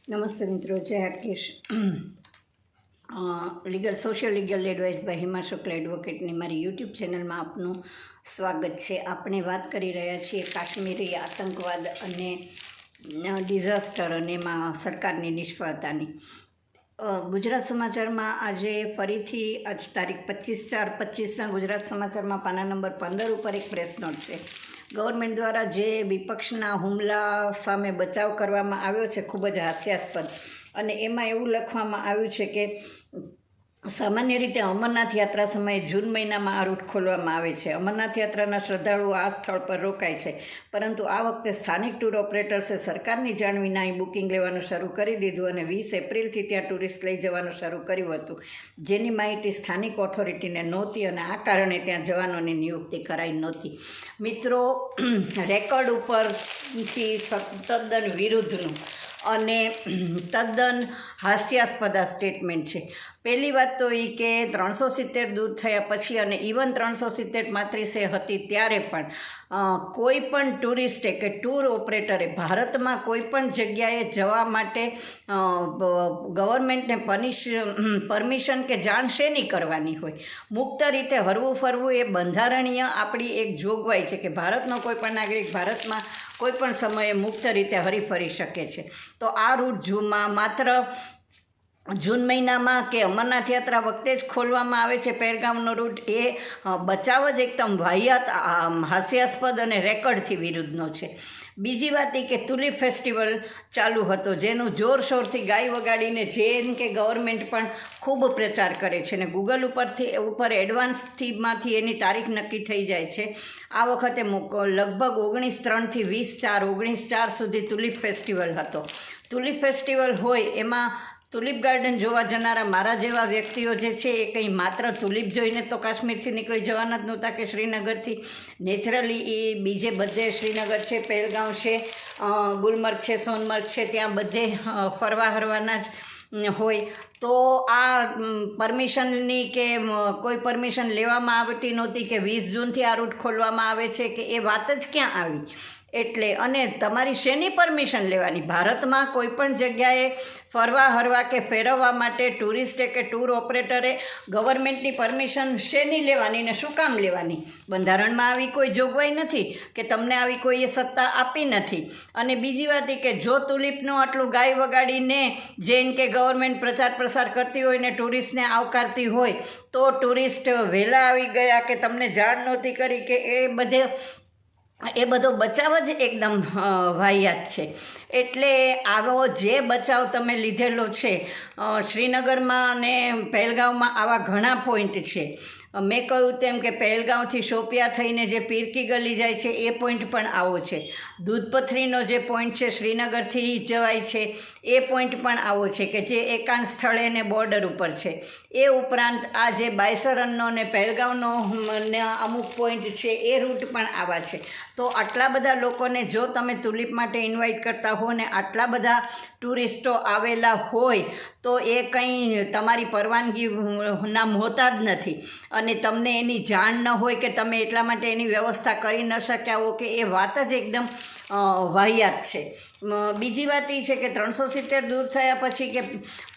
નમસ્તે મિત્રો, જય Hatkesh. Social legal advice by Hima Shukla એડવોકેટની મારી યુટ્યુબ ચેનલમાં આપનું સ્વાગત છે. આપણે વાત કરી રહ્યા છીએ કાશ્મીરી આતંકવાદ અને ડિઝાસ્ટર અને એમાં સરકારની નિષ્ફળતાની. ગુજરાત સમાચારમાં આજે ફરીથી આજ તારીખ 25/4/25ના ગુજરાત સમાચારમાં પાના નંબર 15 ઉપર એક પ્રેસ નોટ છે. ગવર્મેન્ટ દ્વારા જે વિપક્ષના હુમલા સામે બચાવ કરવામાં આવ્યો છે ખૂબ જ હાસ્યાસ્પદ, અને એમાં એવું લખવામાં આવ્યું છે કે સામાન્ય રીતે અમરનાથ યાત્રા સમયે જૂન મહિનામાં આ રૂટ ખોલવામાં આવે છે. અમરનાથ યાત્રાના શ્રદ્ધાળુઓ આ સ્થળ પર રોકાય છે, પરંતુ આ વખતે સ્થાનિક ટૂર ઓપરેટર્સે સરકારની જાણ વિના અહીં બુકિંગ લેવાનું શરૂ કરી દીધું અને 20 એપ્રિલથી ત્યાં ટુરિસ્ટ લઈ જવાનું શરૂ કર્યું હતું, જેની માહિતી સ્થાનિક ઓથોરિટીને નહોતી અને આ કારણે ત્યાં જવાનોની નિયુક્તિ કરાઈ નહોતી. મિત્રો, રેકોર્ડ ઉપરથી તદ્દન વિરુદ્ધનું અને તદ્દન હાસ્યાસ્પદ આ સ્ટેટમેન્ટ છે. પહેલી વાત તો એ કે 370 દૂર થયા પછી અને ઇવન 370 હતી ત્યારે પણ કોઈ પણ ટુરિસ્ટે કે ટૂર ઓપરેટરે ભારતમાં કોઈ પણ જગ્યાએ જવા માટે ગવર્મેન્ટને પરમિશન કે જાણ શેની કરવાની હોય? મુક્ત રીતે હરવું ફરવું એ બંધારણીય આપણી એક જોગવાઈ છે કે ભારતનો કોઈ પણ નાગરિક ભારતમાં કોઈ પણ સમયે મુક્ત રીતે હરીફરી શકે છે. તો આ રૂટ માત્ર જૂન મહિનામાં કે અમરનાથ યાત્રા વખતે જ ખોલવામાં આવે છે પહેલગામનો રૂટ, એ બચાવ જ એકદમ વાહિયાત, હાસ્યાસ્પદ અને રેકર્ડથી વિરુદ્ધનો છે. બીજી વાત એ કે તુલિપ ફેસ્ટિવલ ચાલુ હતો, જેનું જોરશોરથી ગાય વગાડીને જેન કે ગવર્મેન્ટ પણ ખૂબ પ્રચાર કરે છે અને ગૂગલ ઉપર એડવાન્સથીમાંથી એની તારીખ નક્કી થઈ જાય છે. આ વખતે લગભગ 19/3 થી 19/4 સુધી તુલિપ ફેસ્ટિવલ હતો. તુલિપ ફેસ્ટિવલ હોય એમાં તુલિપ ગાર્ડન જોવા જનારા મારા જેવા વ્યક્તિઓ જે છે એ કંઈ માત્ર તુલિપ જોઈને તો કાશ્મીરથી નીકળી જવાના જ નહોતા કે શ્રીનગરથી. નેચરલી એ બીજે બધે શ્રીનગર છે, પહેલગામ છે, ગુલમર્ગ છે, સોનમર્ગ છે, ત્યાં બધે ફરવા હરવાના જ હોય. તો આ પરમિશનની કે કોઈ પરમિશન લેવામાં આવતી નહોતી કે 20 જૂનથી આ રૂટ ખોલવામાં આવે છે કે એ વાત જ ક્યાં આવી? એટલે અને તમારી શેની પરમિશન લેવાની? ભારતમાં કોઈ પણ જગ્યાએ ફરવા હરવા કે ફેરવવા માટે ટુરિસ્ટે કે ટૂર ઓપરેટરે ગવર્મેન્ટની પરમિશન શેની લેવાની ને શું કામ લેવાની? બંધારણમાં આવી કોઈ જોગવાઈ નથી કે તમને આવી કોઈએ સત્તા આપી નથી. અને બીજી વાત એ કે જો તુલિપનું આટલું ગાય વગાડીને જેન કે ગવર્મેન્ટ પ્રચાર કરતી હોય ને ટુરિસ્ટને આવકારતી હોય, તો ટુરિસ્ટ વહેલા આવી ગયા કે તમને જાણ નહોતી કરી કે એ બધો બચાવ જ એકદમ વાહિયાત છે. એટલે આવો જે બચાવ તમે લીધેલો છે શ્રીનગરમાં અને પહેલગામમાં, આવા ઘણા પોઈન્ટ છે. મેં કહ્યું તેમ કે પહેલગામથી શોપિયા થઈને જે પીરકી ગલી જાય છે એ પોઈન્ટ પણ આવો છે. દૂધપથરીનો જે પોઈન્ટ છે શ્રીનગરથી જવાય છે એ પોઈન્ટ પણ આવો છે કે જે એકાંત સ્થળે ને બોર્ડર ઉપર છે. એ ઉપરાંત આ જે બાયસરનનો ને પહેલગામનો અમુક પોઈન્ટ છે એ રૂટ પણ આવા છે. તો આટલા બધા લોકોને જો તમે તુલિપ માટે ઇન્વાઇટ કરતા હો ને આટલા બધા ટુરિસ્ટો આવેલા હોય તો એ કંઈ તમારી પરવાનગીના મોહતાજ નથી અને તમને એની જાણ ન હોય કે તમે એટલા માટે એની વ્યવસ્થા કરી ન શક્યા હો કે એ વાત જ એકદમ વાહિયાત છે. બીજી વાત એ છે કે 370 દૂર થયા પછી કે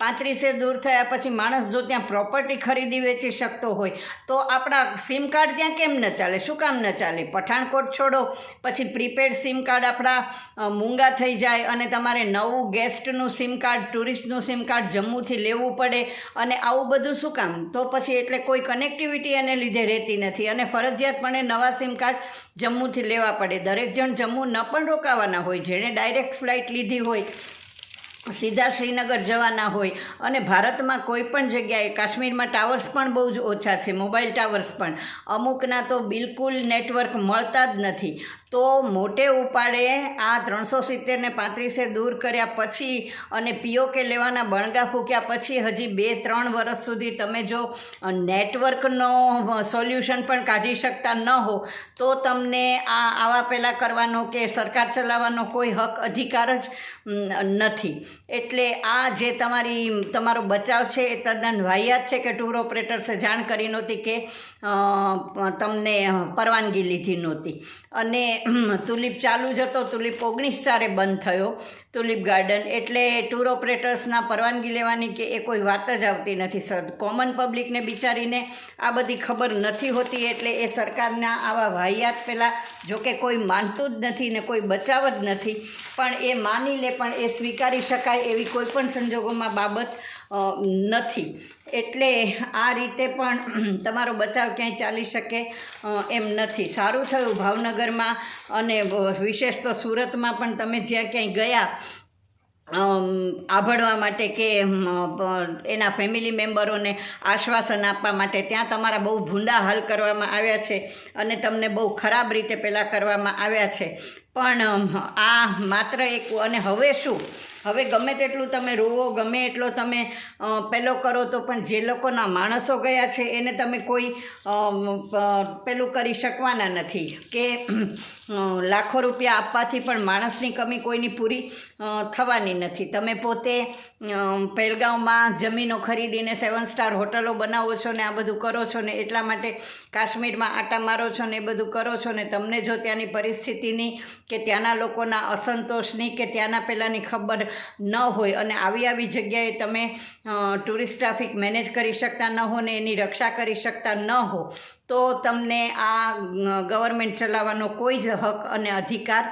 35 દૂર થયા પછી માણસ જો ત્યાં પ્રોપર્ટી ખરીદી વેચી શકતો હોય તો આપણા સિમ કાર્ડ ત્યાં કેમ ન ચાલે? શું કામ ન ચાલે? પઠાણકોટ છોડો, પછી પ્રીપેડ સિમ કાર્ડ આપણા મૂંગા થઈ જાય અને તમારે નવું ગેસ્ટનું સિમ કાર્ડ, ટુરિસ્ટનું સિમ કાર્ડ જમ્મુથી લેવું પડે અને આવું બધું શું કામ? તો પછી એટલે કોઈ કનેક્ટિવિટી એને લીધે રહેતી નથી અને ફરજિયાતપણે નવા સિમ કાર્ડ જમ્મુથી લેવા પડે. દરેક જણ જમ્મુ ન પણ રોકાવાના હોય, જેણે ડાયરેક્ટ ફ્લાઇટ લીધી હોય, સીધા શ્રીનગર જવાના હોય. અને ભારતમાં કોઈ પણ જગ્યાએ, કાશ્મીરમાં ટાવર્સ પણ બહુ જ ઓછા છે, મોબાઈલ ટાવર્સ પણ અમુકના તો બિલકુલ નેટવર્ક મળતા જ નથી. તો મોટે ઉપાડે આ 370 ને 35 દૂર કર્યા પછી અને પીઓકે લેવાના બણગા ફૂક્યા પછી હજી 2-3 વર્ષ સુધી તમે જો નેટવર્કનો સોલ્યુશન પણ કાઢી શકતા ન હો તો તમને આવા પહેલાં કરવાનો કે સરકાર ચલાવવાનો કોઈ હક અધિકાર જ નથી. એટલે આ જે તમારો બચાવ છે એ તદ્દન વાહિયાત છે કે ટૂર ઓપરેટર્સે જાણ કરી નહોતી કે તમને પરવાનગી લીધી નહોતી. અને તુલિપ ચાલુ જ હતો, તુલિપ 19/4 બંધ થયો તુલિપ ગાર્ડન, એટલે ટૂર ઓપરેટર્સના પરવાનગી લેવાની કે એ કોઈ વાત જ આવતી નથી. કોમન પબ્લિકને બિચારીને આ બધી ખબર નથી હોતી, એટલે એ સરકારના આવા વાહિયાત પહેલાં જોકે કોઈ માનતું જ નથી ને કોઈ બચાવ જ નથી, પણ એ માની લે પણ એ સ્વીકારી શકાય એવી કોઈ પણ સંજોગોમાં બાબત નથી. એટલે આ રીતે પણ તમારો બચાવ ક્યાંય ચાલી શકે એમ નથી. સારું થયું ભાવનગરમાં અને વિશેષ તો સુરતમાં પણ તમે જ્યાં ક્યાંય ગયા આભળવા માટે કે એના ફેમિલી મેમ્બરોને આશ્વાસન આપવા માટે, ત્યાં તમારા બહુ ભૂંડા હાલ કરવામાં આવ્યા છે અને તમને બહુ ખરાબ રીતે પહેલાં કરવામાં આવ્યા છે. પણ આ માત્ર એક, અને હવે શું, હવે ગમે તેટલું તમે રોવો, ગમે એટલો તમે પેલો કરો, તો પણ જે લોકોના માણસો ગયા છે એને તમે કોઈ પેલું કરી શકવાના નથી કે લાખો રૂપિયા આપવાથી પણ માણસની કમી કોઈની પૂરી થવાની નથી. તમે પોતે પહેલગામમાં જમીનો ખરીદીને 7 સ્ટાર હોટલો બનાવો છો ને આ બધું કરો છો ને એટલા માટે કાશ્મીરમાં આટા મારો છો ને એ બધું કરો છો ને તમને જો ત્યાંની પરિસ્થિતિની કે ત્યાંના લોકોના અસંતોષની કે ત્યાંના પહેલાંની ખબર ન હોય અને આવી જગ્યાએ તમે ટુરિસ્ટ ટ્રાફિક મેનેજ કરી શકતા ન હો ને એની રક્ષા કરી શકતા ન હો, તો તમને આ ગવર્મેન્ટ ચલાવવાનો કોઈ જ હક અને અધિકાર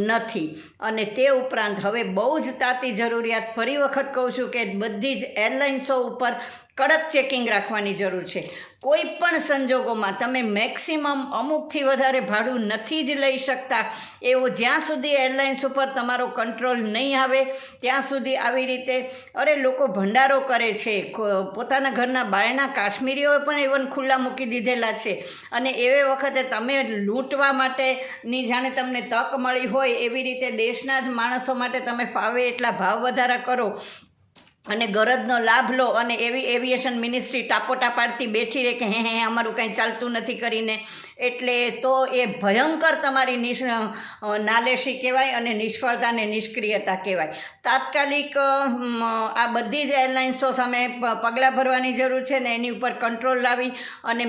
નથી. અને તે ઉપરાંત હવે બહુ જ તાતી જરૂરિયાત, ફરી વખત કહું છું કે બધી જ એરલાઇન્સો ઉપર કડક ચેકિંગ રાખવાની જરૂર છે. કોઈ પણ સંજોગોમાં તમે મેક્સિમમ અમુકથી વધારે ભાડું નથી જ લઈ શકતા એવું જ્યાં સુધી એરલાઇન્સ ઉપર તમારો કંટ્રોલ નહીં આવે ત્યાં સુધી આવી રીતે, અરે લોકો ભંડારો કરે છે, પોતાના ઘરના બાયણા કાશ્મીરીઓએ પણ ઇવન ખુલ્લા મૂકી દીધેલા છે, અને એવે વખતે તમે લૂંટવા માટેની જાણે તમને તક મળી હોય એવી રીતે દેશના જ માણસો માટે તમે ફાવે એટલા ભાવ વધારા કરો અને ગરજનો લાભ લો, અને એવી એવિએશન મિનિસ્ટ્રી ટાપોટા પાડતી બેઠી રહે કે હે અમારું કાંઈ ચાલતું નથી કરીને, એટલે તો એ ભયંકર તમારી નાલેશી કહેવાય અને નિષ્ફળતા ને નિષ્ક્રિયતા કહેવાય. તાત્કાલિક આ બધી જ એરલાઇન્સો સામે પગલાં ભરવાની જરૂર છે ને એની ઉપર કંટ્રોલ લાવી અને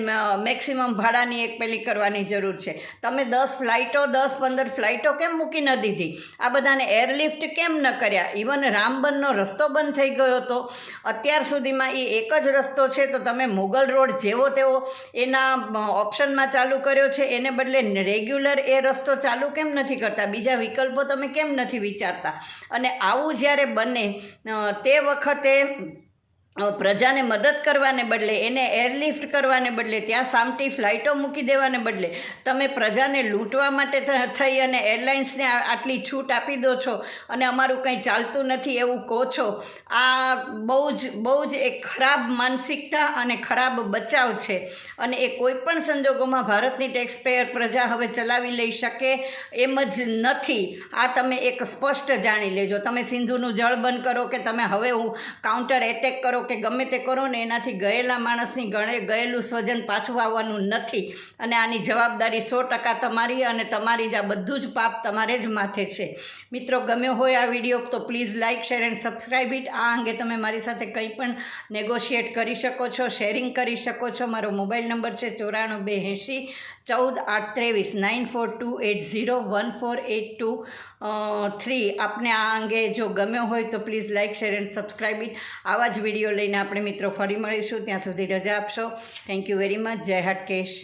મેક્સિમમ ભાડાની એક પેલી કરવાની જરૂર છે. તમે 10 ફ્લાઇટો 10-15 ફ્લાઇટો કેમ મૂકી ન દીધી? આ બધાને એરલિફ્ટ કેમ ન કર્યા? ઇવન રામબનનો રસ્તો બંધ થઈ ગયો હતો, અત્યાર સુધીમાં એ એક જ રસ્તો છે, તો તમે મુગલ રોડ જેવો તેવો એના ઓપ્શનમાં ચાલુ કર્યો છે, એને બદલે રેગ્યુલર એ રસ્તો ચાલુ કેમ નથી કરતા? બીજા વિકલ્પો તમે કેમ નથી વિચારતા? અને આવું જ્યારે બને તે વખતે પ્રજાને મદદ કરવાને બદલે, એને એરલિફ્ટ કરવાને બદલે, ત્યાં સામટી ફ્લાઇટો મૂકી દેવાને બદલે તમે પ્રજાને લૂંટવા માટે થઈ અને એરલાઇન્સને આટલી છૂટ આપી દો છો અને અમારું કંઈ ચાલતું નથી એવું કહો છો. આ બહુ જ એક ખરાબ માનસિકતા અને ખરાબ બચાવ છે, અને એ કોઈ પણ સંજોગોમાં ભારતની ટેક્સપેયર પ્રજા હવે ચલાવી લઈ શકે એમ જ નથી. આ તમે એક સ્પષ્ટ જાણી લેજો. તમે સિંધુનું જળ બંધ કરો કે તમે હવે કાઉન્ટર એટેક કરો કે ગમે તે કરો ને, એનાથી ગયેલા માણસની ગયેલું સ્વજન પાછું આવવાનું નથી, અને આની જવાબદારી 100% તમારી, અને તમારી જ આ બધું જ પાપ તમારે જ માથે છે. મિત્રો, ગમ્યો હોય આ વિડીયો તો please like, share and subscribe it. આ અંગે તમે મારી સાથે કંઈ પણ નેગોશિએટ કરી શકો છો, શેરિંગ કરી શકો છો. મારો મોબાઈલ નંબર છે 94 80 14 8 23 94821482 આપને આ અંગે જો ગમ્યો હોય તો please like, share and subscribe it. આવા જ વિડીયો લઈને આપણે મિત્રો ફરી મળીશું. ત્યાં સુધી રજા આપશો. Thank you very much. જય હાટકેશ.